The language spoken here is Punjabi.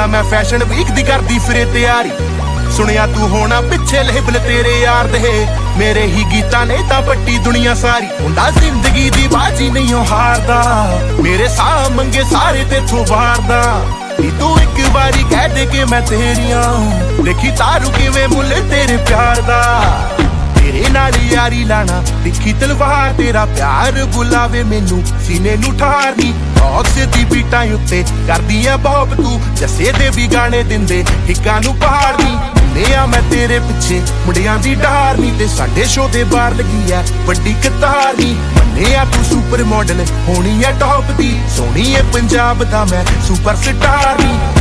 ਸੁਣਿਆ ਮੈਂ ਫੈਸ਼ਨ ਵੀਕ ਦੀ ਕਰਦੀ ਫਿਰੇ ਤਿਆਰੀ। ਸੁਣਿਆ ਤੂੰ ਹੋਣਾ ਪਿੱਛੇ ਲੇਬਲ ਤੇਰੇ ਯਾਰ ਦੇ, ਮੇਰੇ ਹੀ ਗੀਤਾਂ ਨੇ ਤਾਂ ਪੱਟੀ ਦੁਨੀਆ ਸਾਰੀ। ਹੁੰਦਾ ਜ਼ਿੰਦਗੀ ਦੀ ਬਾਜੀ ਨਹੀਂ ਉਹ ਹਾਰਦਾ, ਮੇਰੇ ਸਾਹ ਮੰਗੇ ਸਾਰੇ ਤੇਥੋਂ ਵਾਰਦਾ। ਨੀ ਤੂੰ ਇੱਕ ਵਾਰੀ ਕਹਿ ਦੇ ਕਿ ਮੈਂ ਤੇਰੀਆਂ, ਦੇਖੀ ਤਾਰੂ ਕਿਵੇਂ ਮੁੱਲ ਤੇਰੇ ਪਿਆਰ ਦਾ। ਤੇਰੇ ਨਾਲ ਯਾਰੀ ਲਾਣਾ ਤਿੱਖੀ ਤਲਵਾਰ, ਤੇਰਾ ਪਿਆਰ ਬੁਲਾਵੇ ਮੈਨੂੰ ਸੀਨੇ ਨੂੰ ਠਾਰਨੀ। ਬੌਕਸ ਦੀ ਬੀਟਾਂ ਉੱਤੇ ਕਰਦੀ ਐ ਬੌਬ ਤੂੰ, ਜੱਸੇ ਦੇ ਵੀ ਗਾਣੇ ਦਿੰਦੇ ਹਿੱਕਾਂ ਨੂੰ ਪਹਾੜਨੀ। ਆ ਮੈਂ ਤੇਰੇ ਪਿੱਛੇ ਮੁੰਡਿਆਂ ਦੀ ਡਾਰ ਨੀ, ਤੇ ਸਾਡੇ ਸ਼ੋ ਦੇ ਬਾਹਰ ਲੱਗੀ ਐ ਵੱਡੀ ਕਤਾਰ ਨੀ। ਮੰਨਿਆ ਤੂੰ ਸੁਪਰ ਮਾਡਲ ਹੋਣੀ ਐ ਟੌਪ ਦੀ, ਸੋਹਣੀ ਐ ਪੰਜਾਬ ਦਾ ਮੈਂ ਸੁਪਰ ਸਟਾਰ ਨੀ।